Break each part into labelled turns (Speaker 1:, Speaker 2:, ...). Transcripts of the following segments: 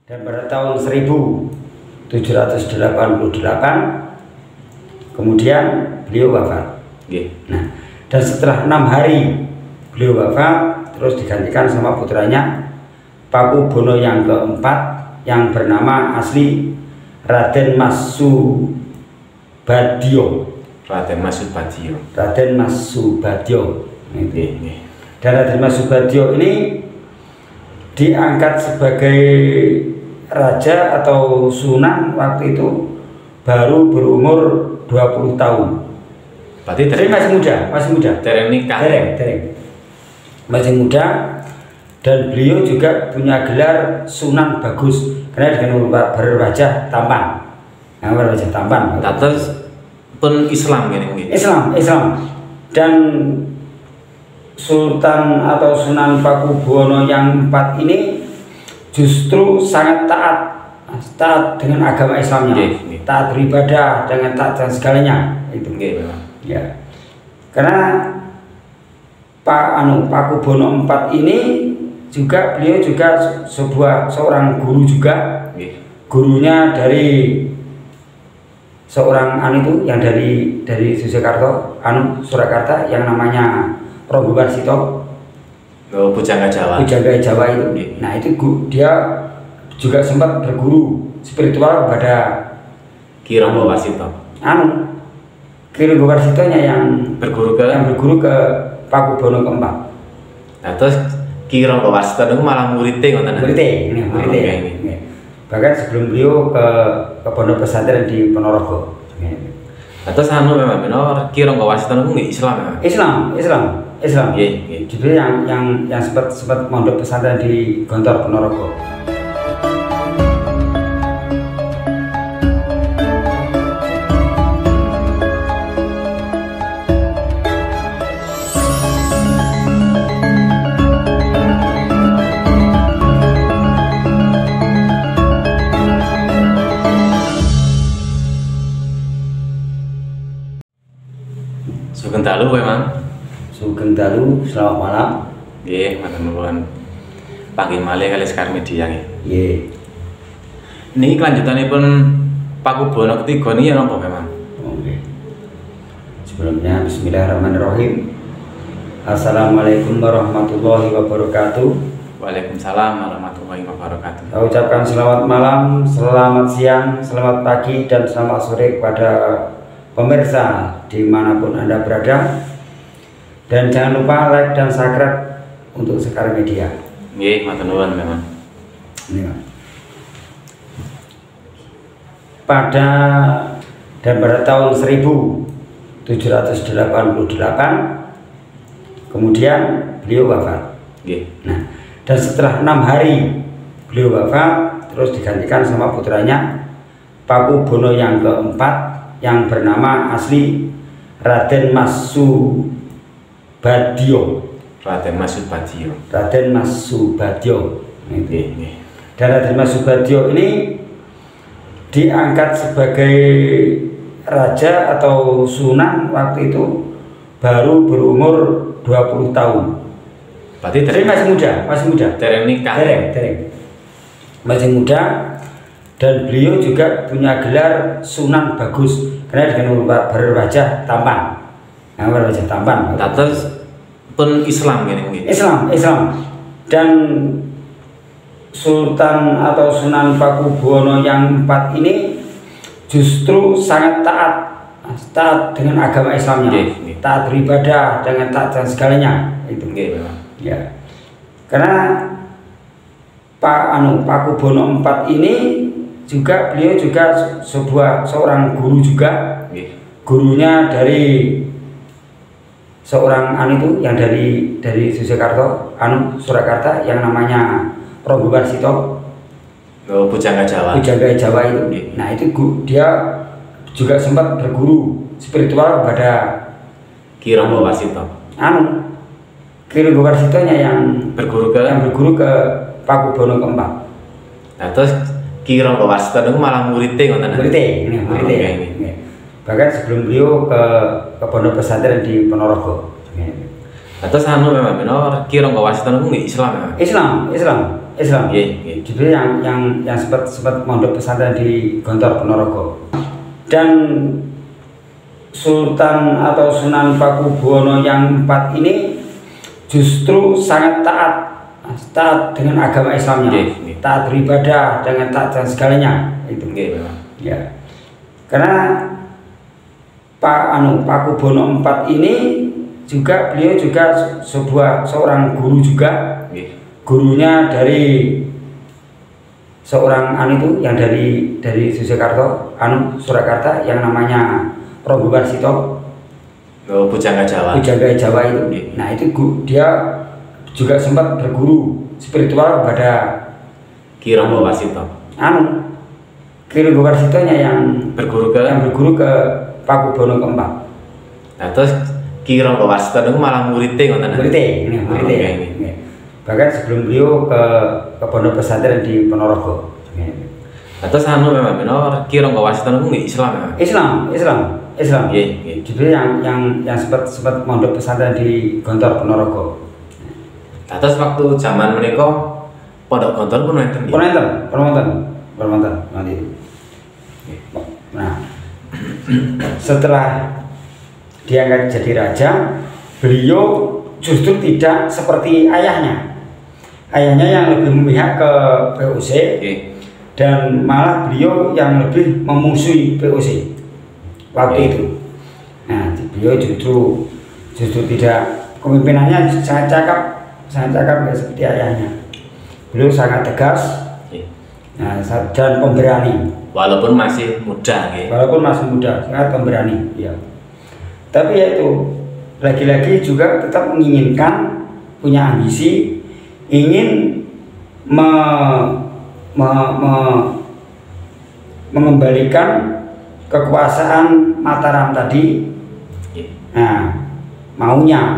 Speaker 1: Dan pada tahun 1788 kemudian beliau wafat. Nah, dan setelah 6 hari beliau wafat, terus digantikan sama putranya Pakubono yang keempat yang bernama asli Raden Masubadyo.
Speaker 2: Raden Masubadyo.
Speaker 1: Raden Masubadyo. Dan Raden Masubadyo ini diangkat sebagai raja atau sunan waktu itu baru berumur 20 tahun.
Speaker 2: Berarti
Speaker 1: jadi masih muda.
Speaker 2: Dereng nikah.
Speaker 1: Dereng. Masih muda, dan beliau juga punya gelar Sunan Bagus karena dengan berwajah tampan. Nah, berwajah tampan.
Speaker 2: Terus pun Islam ini.
Speaker 1: Islam. Dan Sultan atau Sunan Pakubono yang keempat ini justru sangat taat dengan agama Islamnya, taat beribadah dengan taat dan segalanya itu. Ya, karena Pakubono IV ini juga beliau juga seorang guru juga, gurunya dari seorang yang dari Surakarta yang namanya Ronggo Warsito.
Speaker 2: Pujangga Jawa
Speaker 1: itu. Nah, itu dia juga sempat berguru spiritual kepada
Speaker 2: Ki Ronggo Warsito.
Speaker 1: Ki Ronggo Warsitonya yang berguru ke Pakubono keempat.
Speaker 2: Nah, terus Ki Ronggo Warsito itu malah muridnya ngoten.
Speaker 1: Muridnya. Bahkan sebelum beliau ke pondok pesantren di Ponorogo.
Speaker 2: Nah, terus memang Ki Ronggo Warsito itu Islam.
Speaker 1: Islam. Jadi yang sempat mondok pesantren di Gontor Ponorogo.
Speaker 2: Sugeng dalu memang.
Speaker 1: Sugeng dalu, selamat malam.
Speaker 2: Matur nuwun. Panggih malih kali Sekar Media
Speaker 1: nggih.
Speaker 2: Niki kelanjutanipun Pakubono ketiga niki napa memang?
Speaker 1: Sebelumnya bismillahirrahmanirrahim. Assalamualaikum warahmatullahi wabarakatuh.
Speaker 2: Waalaikumsalam warahmatullahi wabarakatuh.
Speaker 1: Saya ucapkan selamat malam, selamat siang, selamat pagi, dan selamat sore kepada pemirsa dimanapun Anda berada. Dan jangan lupa like dan subscribe untuk Sekar Media.
Speaker 2: Matur nuwun memang. Pada
Speaker 1: tahun 1788 kemudian beliau wafat. Nah, dan setelah 6 hari beliau wafat, terus digantikan sama putranya Pakubono yang keempat yang bernama asli Raden Masubadyo.
Speaker 2: Raden
Speaker 1: Masubadyo. Dan Raden Masubadyo ini diangkat sebagai raja atau sunan waktu itu baru berumur 20 tahun.
Speaker 2: Berarti
Speaker 1: jadi masih muda.
Speaker 2: Dereng nikah.
Speaker 1: Masih muda, dan beliau juga punya gelar Sunan Bagus karena dengan berwajah tampan. Nah, berwajah tampan.
Speaker 2: Terus pun Islam ini.
Speaker 1: Islam. Dan Sultan atau Sunan Pakubono yang keempat ini justru sangat taat dengan agama Islamnya, taat beribadah dengan taat dan segalanya itu. Ya, karena Pakubono IV ini juga beliau juga seorang guru juga, gurunya dari seorang yang dari Surakarta yang namanya Ronggo Warsito.
Speaker 2: Pujangga Jawa
Speaker 1: itu. Nah, itu dia juga sempat berguru spiritual kepada
Speaker 2: Ki Ronggo Warsito.
Speaker 1: Ki Ronggo Warsitonya yang berguru ke Pakubono keempat.
Speaker 2: Nah, terus Ki Ronggo Warsito itu malah muridnya ngoten.
Speaker 1: Muridnya. Bahkan sebelum beliau ke pondok pesantren di Ponorogo.
Speaker 2: Nah, terus memang Ki Ronggo Warsito itu Islam.
Speaker 1: Islam.
Speaker 2: Nggih.
Speaker 1: Jadi yang sempat mondok pesantren di Gontor Ponorogo. Dan Sultan atau Sunan Pakubuwono yang 4 ini justru sangat taat dengan agama Islamnya, taat beribadah dengan taat dan segalanya itu. Ya. Karena Pakubuwono 4 ini juga beliau juga seorang guru juga. Gurunya dari seorang itu yang dari Surakarta yang namanya Ronggo Warsito.
Speaker 2: Pujangga Jawa.
Speaker 1: Pujangga Jawa itu. Nah, itu dia juga sempat berguru spiritual kepada
Speaker 2: Ki Ronggo Warsito.
Speaker 1: Ki Ronggo Warsitonya yang berguru ke Pakubuwono keempat.
Speaker 2: Nah, terus Ki Ronggo Warsito itu malah muridnya ngoten.
Speaker 1: Muridnya. Bahkan sebelum beliau ke pondok pesantren di Ponorogo.
Speaker 2: Terus memang benar Ki Ronggo Warsito itu nggih Islam ya?
Speaker 1: Islam. Jadi yang sempat mondok pesantren di Gontor Ponorogo.
Speaker 2: Terus waktu zaman menika pondok Gontor pun wonten. Permonten nanti. Nah, setelah diangkat jadi raja, beliau justru tidak seperti ayahnya. Ayahnya yang lebih memihak ke VOC, dan malah beliau yang lebih memusuhi VOC waktu itu. Nah, beliau justru tidak, kepemimpinannya sangat cakap nggak seperti ayahnya. Beliau sangat tegas, dan pemberani. Walaupun masih muda,
Speaker 1: sangat pemberani. Ya. Tapi yaitu lagi-lagi juga tetap menginginkan, punya ambisi, ingin mengembalikan kekuasaan Mataram tadi. Nah, maunya.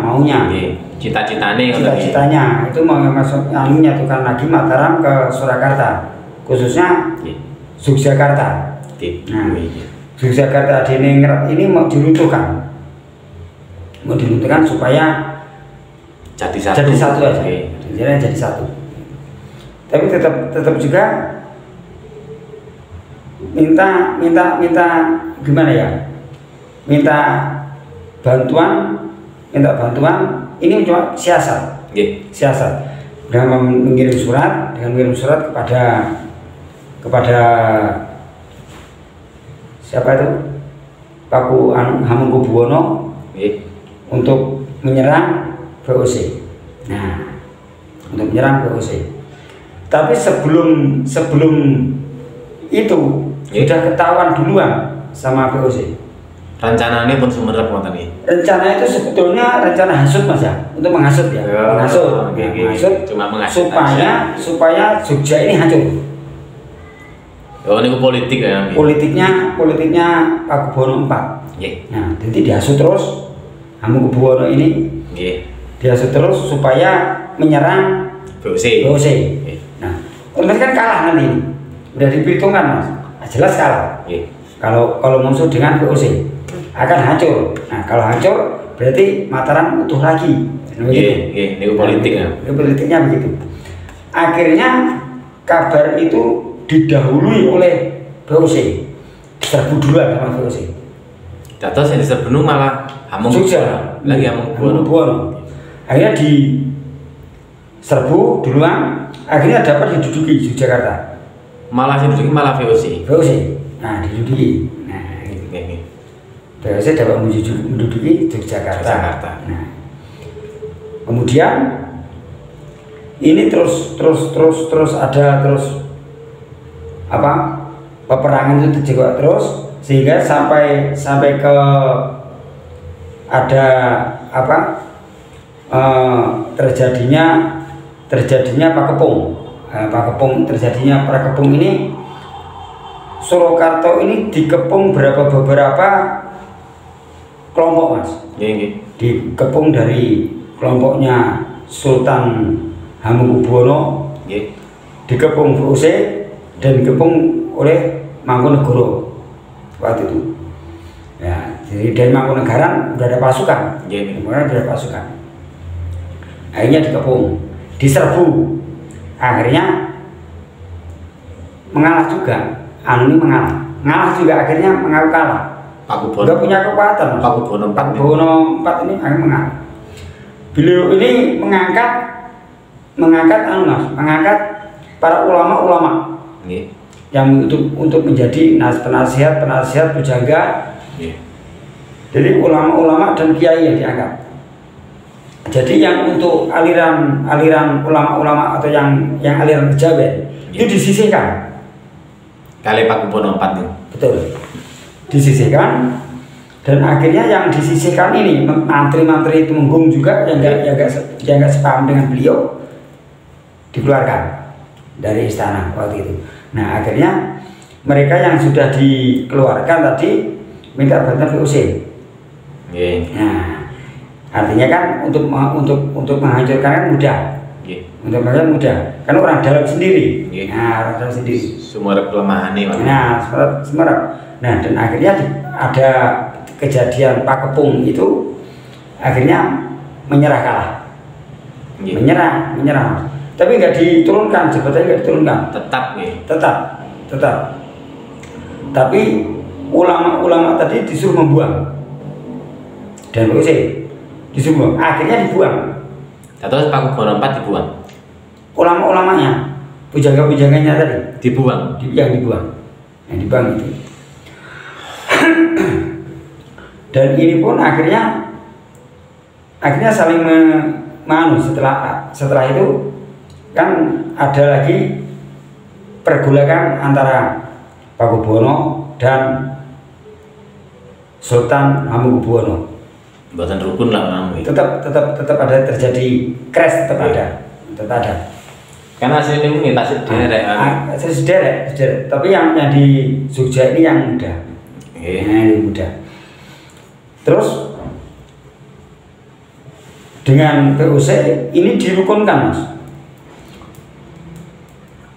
Speaker 1: Cita-citanya itu mau menyatukan lagi Mataram ke Surakarta, khususnya Yogyakarta. Nah, Yogyakarta Adiningrat ini mau diruntuhkan supaya jadi satu aja. Jadi satu. Tapi tetap juga minta gimana ya? Minta bantuan ini cuma siasat. Siasat. Dengan mengirim surat kepada siapa itu? Hamengkubuwono untuk menyerang VOC. Nah, untuk menyerang VOC. Tapi sebelum itu sudah ketahuan duluan sama VOC.
Speaker 2: Rencananya pun semerap ngoten iki.
Speaker 1: Rencana itu sebetulnya rencana hasut Mas ya, untuk menghasut ya. Menghasut.
Speaker 2: Cuma menghasut
Speaker 1: supaya Jogja ini hancur.
Speaker 2: Niku politik ya.
Speaker 1: Politiknya Pakubuwono 4. Nah, jadi dihasut terus Hamengkubuwono ini. Dihasut terus supaya menyerang VOC. Nah, otomatis kan kalah nanti ini. Udah diperhitungkan Mas. Jelas kalah. Kalau musuh dengan VOC akan hancur. Nah, kalau hancur berarti Mataram utuh lagi.
Speaker 2: Ini politik ya.
Speaker 1: Politiknya begitu. Akhirnya kabar itu didahului oleh VOC. Diserbu duluan sama VOC.
Speaker 2: Terus yang diserbu malah
Speaker 1: Hamengkubuwono. Akhirnya diserbu duluan, akhirnya dapat diduduki Yogyakarta.
Speaker 2: Malah VOC.
Speaker 1: Nah, diduduki. VOC dapat menduduki Yogyakarta. Nah, kemudian ini terus ada peperangan itu terjadi terus, sehingga sampai ke ada terjadinya Pakepung ini. Surakarta ini dikepung beberapa kelompok Mas. Dikepung dari kelompoknya Sultan Hamengkubuwono, dikepung VOC, dan dikepung oleh Mangkunegoro waktu itu. Ya, jadi dari Mangkunegaran udah ada pasukan. Kemudian ada pasukan. Akhirnya dikepung, diserbu. akhirnya mengalah juga. Anu ini mengalah juga, akhirnya mengaku kalah.
Speaker 2: Pakubono
Speaker 1: Nggak punya kekuatan.
Speaker 2: Pakubono
Speaker 1: IV ini akhirnya mengalah. Beliau ini mengangkat para ulama-ulama yang untuk menjadi penasihat pujangga. Jadi ulama-ulama dan kiai yang diangkat. Jadi yang untuk aliran ulama-ulama atau yang aliran kejawen itu disisihkan.
Speaker 2: Kali Pakubono IV itu.
Speaker 1: Betul. Disisihkan, dan akhirnya yang disisihkan ini mantri-mantri Tumenggung juga yang nggak sepaham dengan beliau dikeluarkan dari istana waktu itu. Nah akhirnya mereka yang sudah dikeluarkan tadi minta bantuan VOC. Nah artinya kan untuk menghancurkan kan mudah. Untuk mereka mudah, karena orang dalam sendiri. Nah, orang dalam sendiri.
Speaker 2: Sumerep kelemahan nih.
Speaker 1: Nah, sumerep. Nah, dan akhirnya ada kejadian Pakepung itu, akhirnya menyerah kalah. Menyerah. Tapi nggak diturunkan, jabatannya nggak diturunkan. Tetap. Tapi ulama-ulama tadi disuruh membuang. Dan disuruh membuang. Akhirnya dibuang.
Speaker 2: Terus Pakubono IV dibuang.
Speaker 1: Ulama-ulamanya, pujangga-pujangganya tadi
Speaker 2: dibuang.
Speaker 1: Yang dibuang itu. Dan ini pun akhirnya saling setelah itu kan ada lagi pergolakan antara Pakubono dan Sultan Hamengkubuwono.
Speaker 2: Buatan rukun lah kamu.
Speaker 1: Tetap ada terjadi crash, tetap ada.
Speaker 2: Karena sini mungkin tasik
Speaker 1: derek. Tapi yang di Jogja ini yang muda. Ini muda. Terus dengan VOC ini dirukunkan, Mas.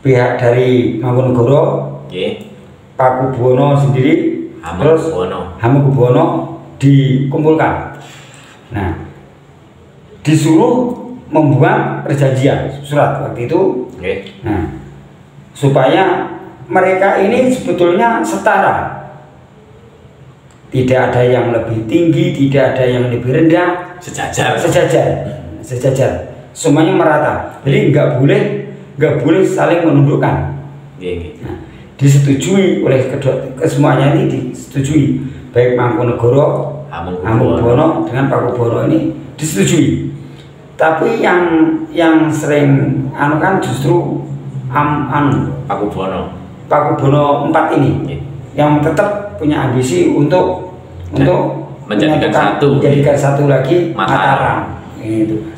Speaker 1: Pihak dari Mangkunegoro, Pakubono sendiri, terus Hamengkubuwono dikumpulkan. Nah, disuruh membuat perjanjian surat waktu itu. Nah, supaya mereka ini sebetulnya setara, tidak ada yang lebih tinggi, tidak ada yang lebih rendah, sejajar, semuanya merata. Jadi nggak boleh saling menundukkan. Nah, disetujui oleh kesemuanya ini, disetujui, baik Mangkunegoro, Hamengkubuwono dengan Pakubono ini disetujui. Tapi yang sering kan justru Pakubono IV ini yang tetap punya ambisi untuk menjadikan satu lagi Mataram. Itu.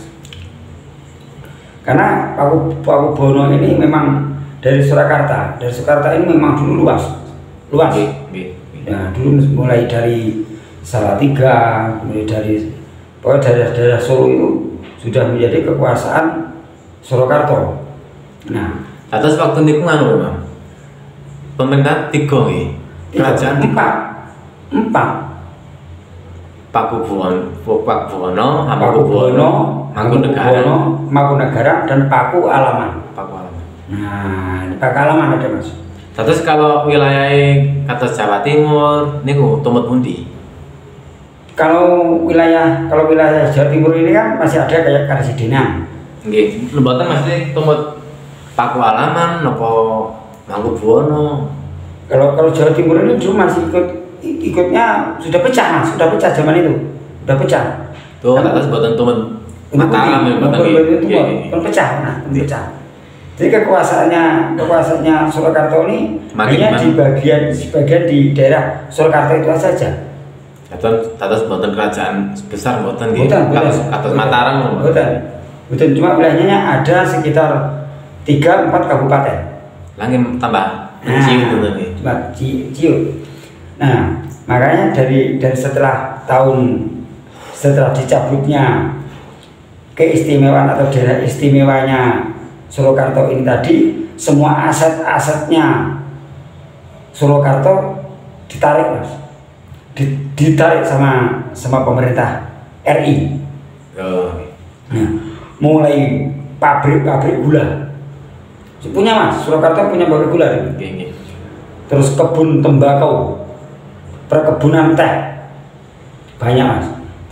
Speaker 1: Karena Pakubono ini memang dari Surakarta. Dari Surakarta ini memang dulu luas. Ya, dulu mulai dari Salatiga, mulai dari daerah Solo itu sudah menjadi kekuasaan Surakarta. Nah,
Speaker 2: atas waktu niku anu Bang. Pemerintah 3 nggih. Kerajaan
Speaker 1: 4.
Speaker 2: Pakubono, Hamengkubuwono,
Speaker 1: Mangkunegara dan Paku Alaman. Nah, ini Paku Alaman ada, Mas.
Speaker 2: Terus kalau wilayah atas Jawa Timur niku tumut pundi?
Speaker 1: Kalau wilayah Jawa Timur ini kan masih ada kayak Karesidenan.
Speaker 2: Nggih, mboten mesti tumut Paku Alaman napa Mangkubuwono.
Speaker 1: Kalau Jawa Timur ini dulu masih ikutnya sudah pecah, Mas, sudah pecah zaman itu. Sudah pecah.
Speaker 2: Tuh, atas mboten tumut Mataram mboten nggih.
Speaker 1: Pecah. Jadi kekuasaannya Surakarta ini hanya di bagian di daerah Surakarta itu saja.
Speaker 2: Atas boten kerajaan besar boten nggih. Atas Mataram
Speaker 1: Boten, cuma wilayahnya ada sekitar 3-4 kabupaten.
Speaker 2: Langit tambah Ciu nggih.
Speaker 1: Ciu. Nah, makanya dari setelah dicabutnya keistimewaan atau daerah istimewanya Surakarta ini tadi, semua aset-asetnya Surakarta ditarik, Mas. Ditarik sama pemerintah RI. Nah, mulai pabrik gula Punya Mas, Surakarta punya bukit gula. Terus kebun tembakau, perkebunan teh banyak Mas.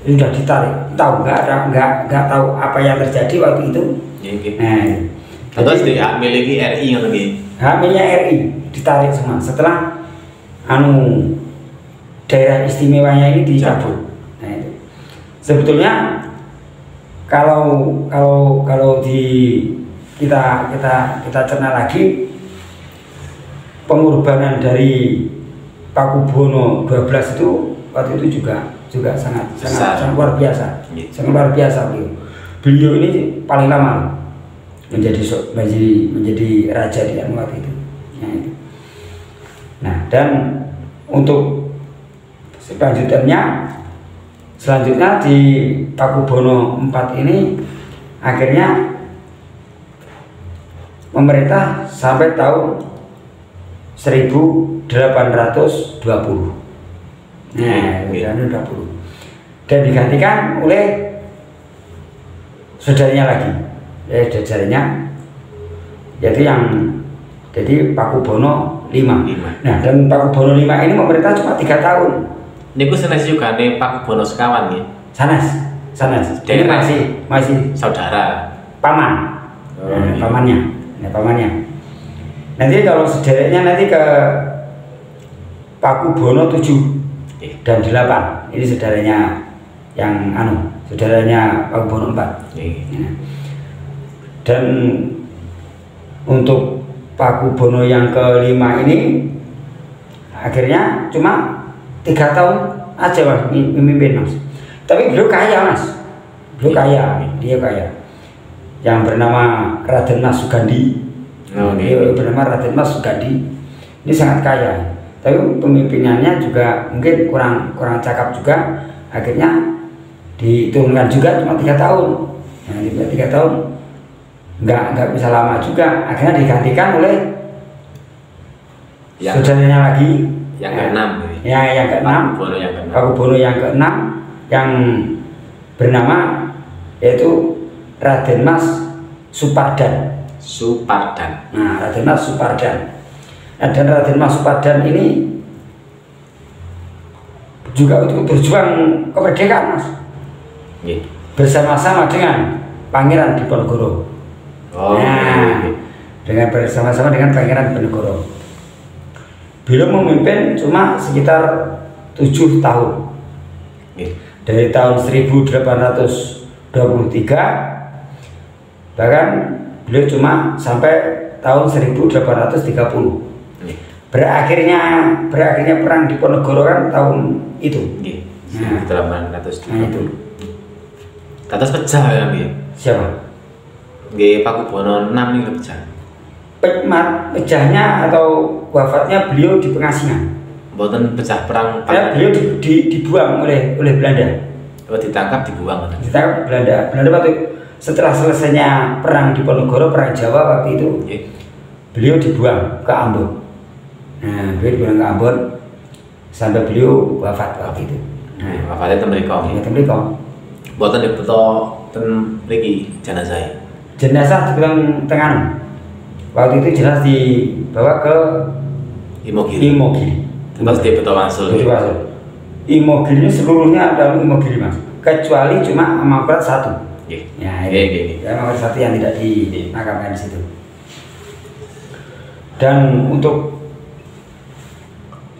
Speaker 1: Ini sudah ditarik, tahu nggak tahu apa yang terjadi waktu itu. Nah,
Speaker 2: terus dia miliki RI yang lagi.
Speaker 1: Hak miliknya RI ditarik semua setelah daerah istimewanya ini dicabut. Nah, itu. Sebetulnya kalau di kita cerna lagi, pengorbanan dari Pakubuwono 12 itu waktu itu juga sangat luar biasa. Sangat luar biasa beliau. Beliau ini paling lama menjadi raja di waktu itu. Nah, dan untuk selanjutnya di Pakubuwono 4 ini akhirnya memerintah sampai tahun 1820. Nah, 1820. Dan digantikan oleh saudaranya lagi. Saudaranya yaitu yang jadi Pakubuwono 5. Nah, dan Pakubuwono 5 ini memerintah cuma 3 tahun.
Speaker 2: Ini ku sanes juga nih Pakubuwono sekawan nih.
Speaker 1: Sanes. Ini masih
Speaker 2: saudara.
Speaker 1: Paman. Pamannya. Nah, pamannya. Nanti kalau sedereknya nanti ke Pakubuwono 7 dan 8. Ini saudaranya yang saudaranya Pakubuwono 4. Nah. Dan untuk Pakubuwono yang ke-5 ini akhirnya cuma 3 tahun aja Mas memimpin Mas. Tapi beliau kaya Mas. Dia kaya. Yang bernama Raden Mas Sugandi. Beliau bernama Raden Mas Sugandi. Ini sangat kaya. Tapi pemimpinannya juga mungkin kurang cakap juga. Akhirnya diturunkan juga cuma 3 tahun. Nah, 3 tahun nggak bisa lama juga. Akhirnya digantikan oleh saudaranya lagi
Speaker 2: yang ke-6.
Speaker 1: Yang ke-6. Pakubuwono yang ke-6 yang bernama yaitu Raden Mas Supardan. Nah, Raden Mas Supardan. Dan Raden Mas Supardan ini juga untuk berjuang kemerdekaan Mas. Bersama-sama dengan Pangeran Diponegoro. Dengan bersama-sama dengan Pangeran Diponegoro. Beliau memimpin cuma sekitar 7 tahun. Dari tahun 1823 bahkan beliau cuma sampai tahun 1830. Berakhirnya perang Diponegoro kan tahun itu.
Speaker 2: Nah, 1830.
Speaker 1: Nah, itu.
Speaker 2: Kados pecah ya nggih.
Speaker 1: Siapa?
Speaker 2: Nggih Pakubuwono 6 ini pecah.
Speaker 1: Pecahnya atau wafatnya beliau di Pengasingan.
Speaker 2: Mboten pecah perang.
Speaker 1: Beliau dibuang oleh Belanda.
Speaker 2: Ditangkap dibuang.
Speaker 1: Ditangkap Belanda. Belanda waktu setelah selesainya perang Diponegoro, perang Jawa waktu itu, beliau dibuang ke Ambon. Nah, beliau dibuang ke Ambon sampai beliau wafat waktu itu.
Speaker 2: Nah, wafatnya temriko. Mboten dibeto ten mriki jenazah.
Speaker 1: Jenazah dibilang Tenganan. Waktu itu jelas dibawa ke Imogiri.
Speaker 2: Terus dibeto Wasul.
Speaker 1: Imogiri ini seluruhnya adalah Imogiri Mas. Kecuali cuma Mangkurat 1. Ya, Mangkurat 1 yang tidak dimakamkan di situ. Dan untuk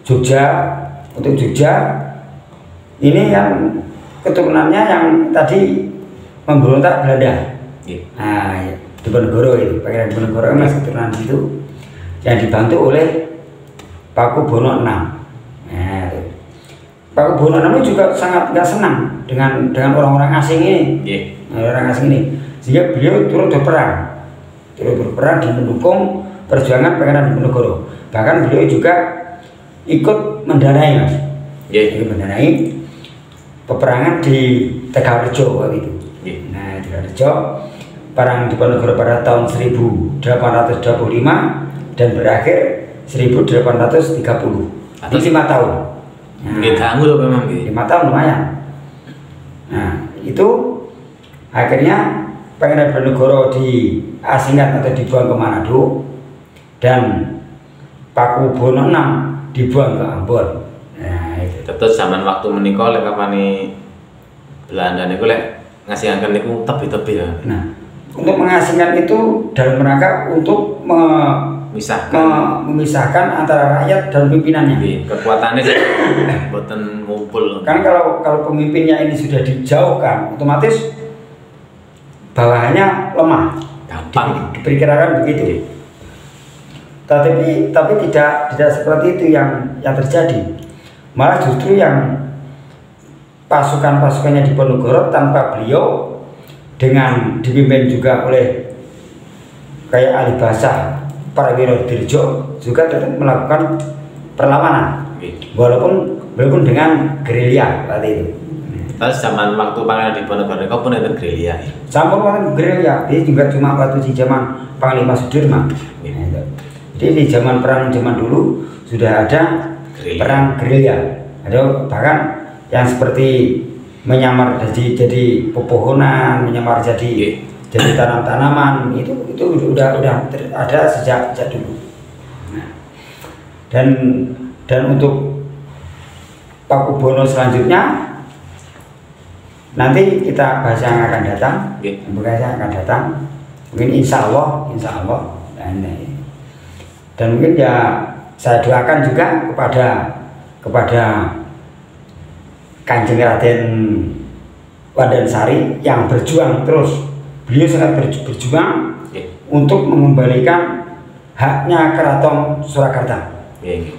Speaker 1: Jogja ini yang keturunannya yang tadi memberontak Belanda. Nah, Diponegoro itu, Pangeran Diponegoro masih keturunan situ yang dibantu oleh Pakubuwono 6. Nah, Pakubuwono 6 juga sangat nggak senang dengan orang-orang asing ini. Orang asing ini, sehingga beliau turut berperang dan mendukung perjuangan Pangeran Diponegoro. Bahkan beliau juga ikut mendanai Mas. Ikut mendanai peperangan di Tegalrejo waktu itu. Nah, Tegalrejo perang Diponegoro pada tahun 1825 dan berakhir 1830. Ini 5 tahun.
Speaker 2: Nah,
Speaker 1: 5 tahun lumayan. Nah, itu akhirnya Pangeran diasingkan atau dibuang ke Manado, dan Pakubono VI dibuang ke Ambon. Nah, itu.
Speaker 2: Terus zaman waktu menikah lek kapane Belanda niku lek ngasingkan niku tebi-tebi ya.
Speaker 1: Nah, untuk mengasingkan itu dalam rangka untuk memisahkan antara rakyat dan pimpinannya.
Speaker 2: Kekuatannya sih boten ngumpul.
Speaker 1: Kan kalau pemimpinnya ini sudah dijauhkan, otomatis bawahannya lemah.
Speaker 2: Gampang.
Speaker 1: Diperkirakan begitu. Tapi tidak seperti itu yang terjadi. Malah justru yang pasukan-pasukannya di Ponorogo tanpa beliau, dengan dipimpin juga oleh kayak Ali Basah, Prawiro Dirjo, juga tetap melakukan perlawanan, walaupun dengan gerilya seperti itu.
Speaker 2: Terus zaman waktu Pangeran Diponegoro pun ada gerilya.
Speaker 1: Sampun gerilya, dia juga cuma waktu di zaman Panglima Sudirman. Jadi di zaman perang zaman dulu sudah ada perang gerilya. Ada bahkan yang seperti menyamar jadi pepohonan, menyamar jadi tanam-tanaman, itu udah ada sejak dulu. Nah, dan untuk Pakubono selanjutnya nanti kita bahas yang akan datang, mungkin insya Allah, dan mungkin ya saya doakan juga kepada Kanjeng Raden Wandansari yang berjuang terus. Beliau sangat berjuang untuk mengembalikan haknya Keraton Surakarta,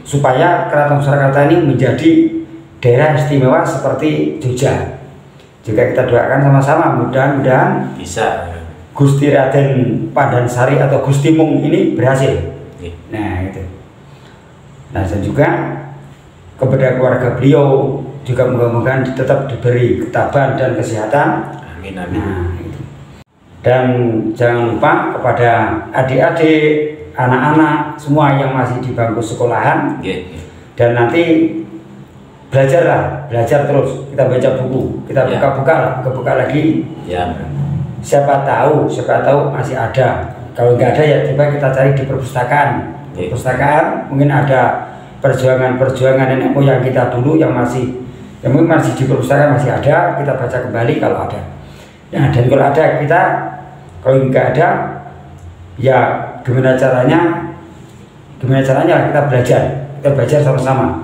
Speaker 1: supaya Keraton Surakarta ini menjadi daerah istimewa seperti Jogja. Juga kita doakan sama-sama, mudah-mudahan
Speaker 2: bisa
Speaker 1: Gusti Raden Wandansari atau Gusti Mung ini berhasil. Nah itu. Nah, dan juga kepada keluarga beliau juga mudah-mudahan tetap diberi ketabahan dan kesehatan.
Speaker 2: Amin.
Speaker 1: Nah, itu. Dan jangan lupa kepada adik-adik, anak-anak semua yang masih di bangku sekolahan, dan nanti belajar terus, kita baca buku, kita buka lagi. Siapa tahu masih ada. Kalau nggak ada ya coba kita cari di perpustakaan. Mungkin ada perjuangan nenek moyang kita dulu yang mungkin masih di perpustakaan masih ada, kita baca kembali kalau ada. Nah, dan kalau ada kalau nggak ada ya gimana caranya kita belajar sama-sama.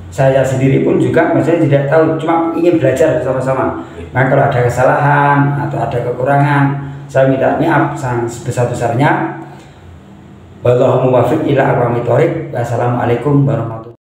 Speaker 1: Saya sendiri pun juga maksudnya tidak tahu, cuma ingin belajar sama-sama. Nah, kalau ada kesalahan atau ada kekurangan, saya minta maaf sebesar-besarnya. Wallahu muwaffiq ila aqwamit thoriq. Wassalamualaikum warahmatullahi wabarakatuh.